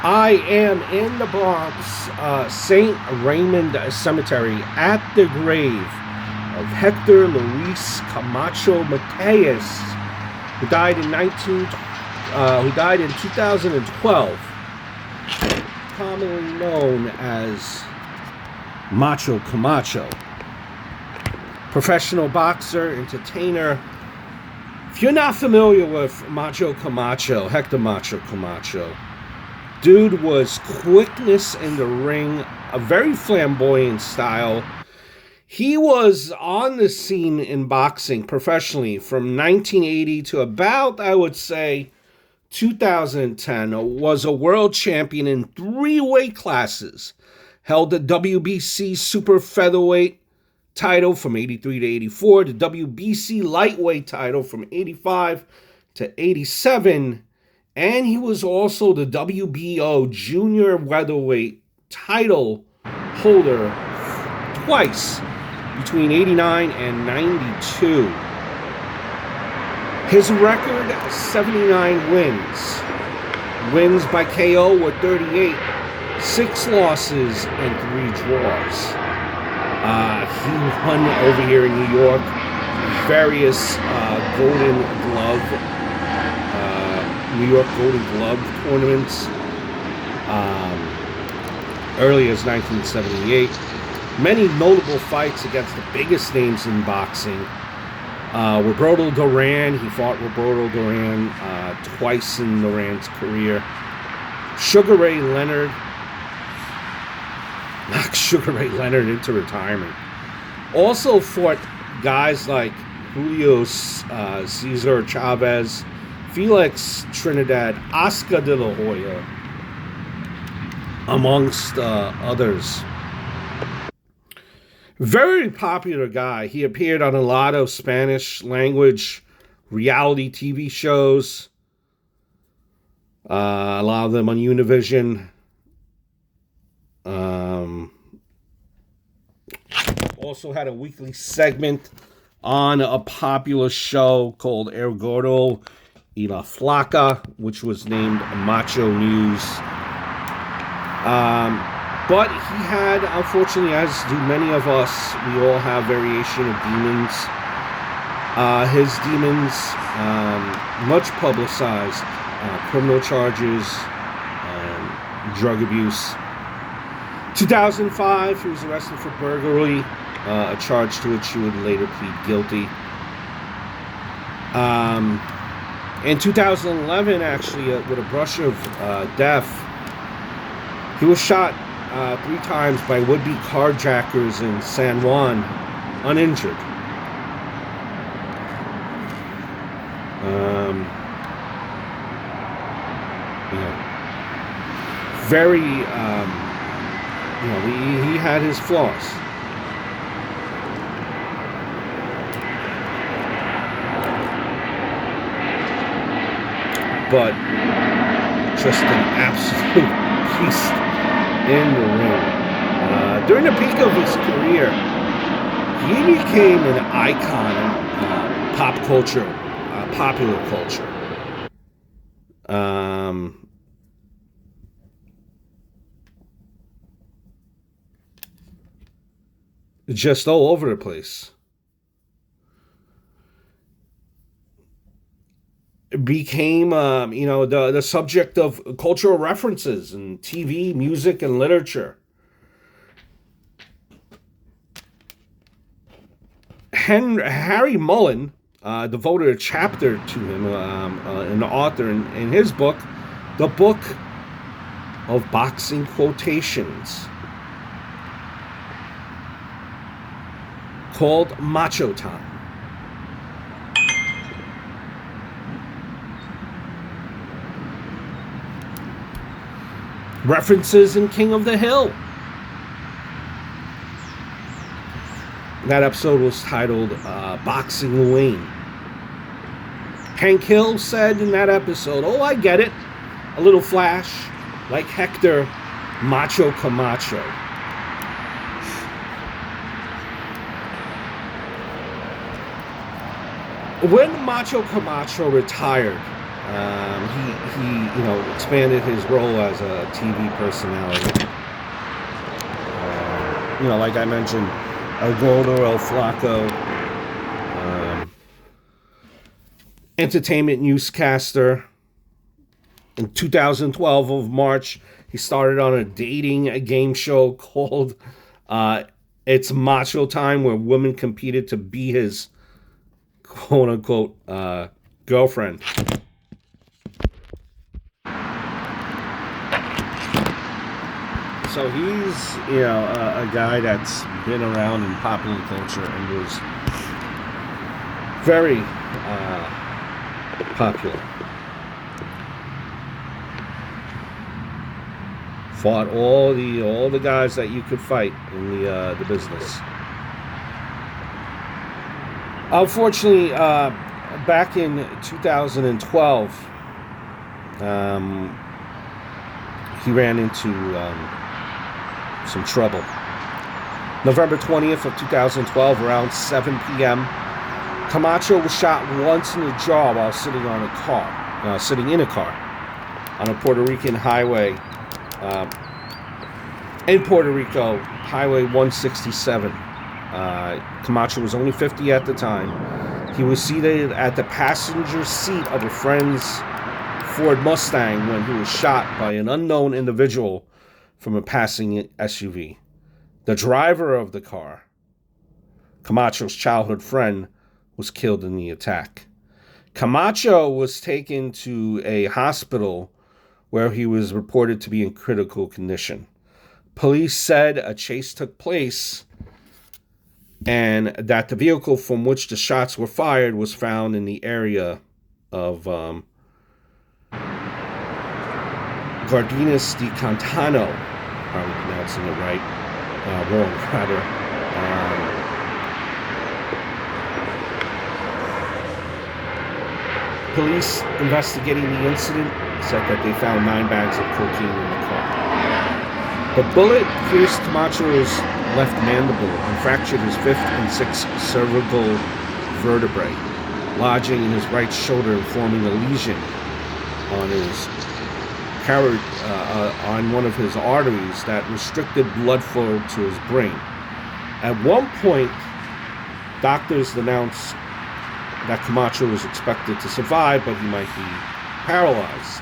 I am in the Bronx, St. Raymond Cemetery, at the grave of Hector Luis Camacho Mateus, who died who died in 2012, commonly known as Macho Camacho. Professional boxer, entertainer. If you're not familiar with Macho Camacho, Hector Macho Camacho, dude was quickness in the ring, a very flamboyant style. He was on the scene in boxing professionally from 1980 to about, I would say, 2010. Was a world champion in 3 weight classes. Held the WBC super featherweight title from 83 to 84, the WBC lightweight title from 85 to 87, and he was also the WBO junior weatherweight title holder twice between 89 and 92. His record, 79 wins. Wins by KO were 38, 6 losses and 3 draws. He won over here in New York various Golden Glove, New York Golden Glove tournaments, early as 1978. Many notable fights against the biggest names in boxing. Roberto Duran, he fought Roberto Duran twice in Duran's career. Sugar Ray Leonard knocked Sugar Ray Leonard into retirement. Also fought guys like Julio Cesar Chavez, Felix Trinidad, Oscar de la Hoya, amongst others. Very popular guy. He appeared on a lot of Spanish language reality TV shows, a lot of them on Univision. Also had a weekly segment on a popular show called El Gordo y la Flaca, which was named Macho News. But he had, unfortunately, as do many of us, we all have variation of demons. His demons, much publicized, criminal charges, drug abuse. 2005, he was arrested for burglary, a charge to which he would later plead guilty. In 2011, actually, with a brush of death, he was shot 3 times by would-be carjackers in San Juan, uninjured. Very, he had his flaws. But just an absolute beast in the ring. During the peak of his career, he became an icon in pop culture, popular culture. Just all over the place. Became, the subject of cultural references in TV, music, and literature. Harry Mullen devoted a chapter to him, an author, in his book, The Book of Boxing Quotations, called Macho Time. References in King of the Hill. That episode was titled Boxing Wayne. Hank Hill said in that episode, "Oh, I get it. A little flash, like Hector Macho Camacho." When Macho Camacho retired He expanded his role as a TV personality. Like I mentioned, El Gordo, El Flaco, entertainment newscaster. In 2012 of March, he started on a game show called It's Macho Time, where women competed to be his quote-unquote girlfriend. So he's, a guy that's been around in popular culture and was very popular. Fought all the guys that you could fight in the business. Unfortunately, back in 2012, he ran into some trouble. November 20th of 2012, around 7 p.m., Camacho was shot once in the jaw while sitting in a car on a Puerto Rican highway in Puerto Rico, Highway 167. Camacho was only 50 at the time. He was seated at the passenger seat of a friend's Ford Mustang when he was shot by an unknown individual from a passing SUV. The driver of the car, Camacho's childhood friend, was killed in the attack. Camacho was taken to a hospital where he was reported to be in critical condition. Police said a chase took place and that the vehicle from which the shots were fired was found in the area of Gardinas de Cantano, probably pronouncing it right, wrong, rather. Police investigating the incident said that they found 9 bags of cocaine in the car. The bullet pierced Camacho's left mandible and fractured his 5th and 6th cervical vertebrae, lodging in his right shoulder and forming a lesion on on one of his arteries that restricted blood flow to his brain. At one point, doctors announced that Camacho was expected to survive, but he might be paralyzed.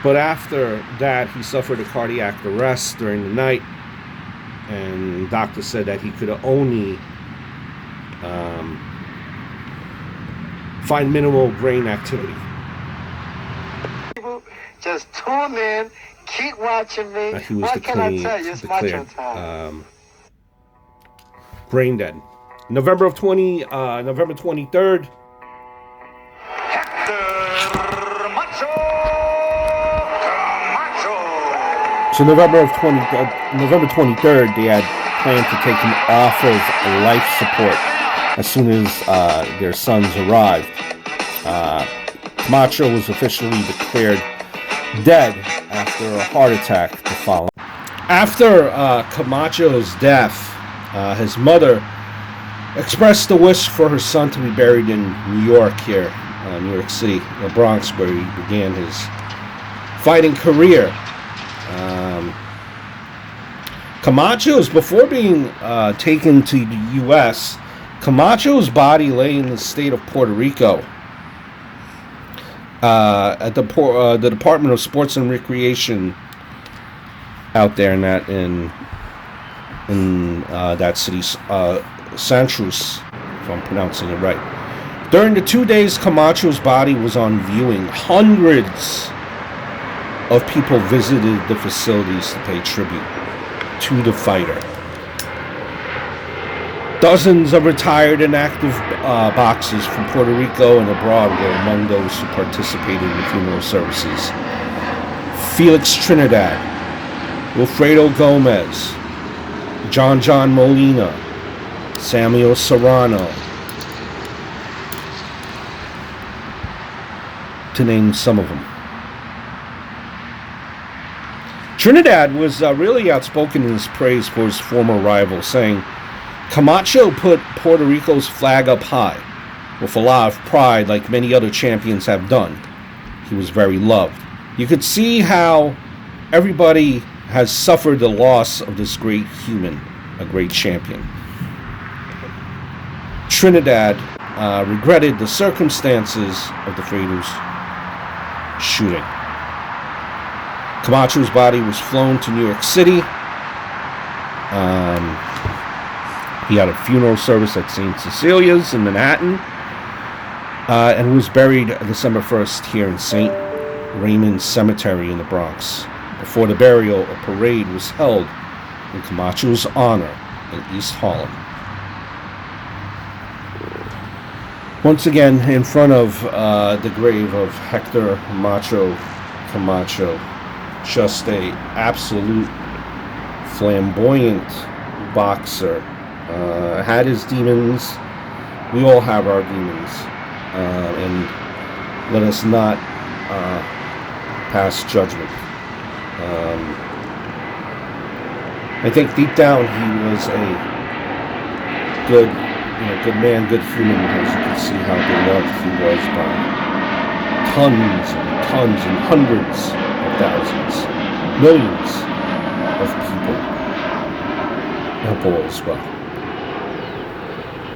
But after that, he suffered a cardiac arrest during the night, and doctors said that he could only find minimal brain activity. Just tune in, keep watching me. What can I tell you? It's Macho time. Brain dead. November 23rd. Hector, Macho, Camacho. So November 23rd, they had planned to take him off of life support as soon as their sons arrived. Camacho was officially declared dead after a heart attack the following. After Camacho's death, his mother expressed a wish for her son to be buried in New York here, New York City, the Bronx, where he began his fighting career. Camacho's, before being taken to the U.S., Camacho's body lay in the state of Puerto Rico at the Department of Sports and Recreation out there in that city, Santrus, if I'm pronouncing it right. During the 2 days Camacho's body was on viewing, hundreds of people visited the facilities to pay tribute to the fighter. Dozens of retired and active boxers from Puerto Rico and abroad were among those who participated in the funeral services. Felix Trinidad, Wilfredo Gomez, John Molina, Samuel Serrano, to name some of them. Trinidad was really outspoken in his praise for his former rival, saying, "Camacho put Puerto Rico's flag up high. with a lot of pride, like many other champions have done. He was very loved. You could see how everybody has suffered the loss of this great human, a great champion. Trinidad regretted the circumstances of the fatal shooting. Camacho's body was flown to New York City. He had a funeral service at St. Cecilia's in Manhattan, and was buried December 1st here in St. Raymond's Cemetery in the Bronx. Before the burial, a parade was held in Camacho's honor in East Harlem. Once again, in front of the grave of Hector Macho Camacho, just a absolute flamboyant boxer. Had his demons. We all have our demons, and let us not pass judgment. I think deep down he was a good man, good human, as you can see how beloved he was by tons and tons and hundreds of thousands, millions of people, and below as well.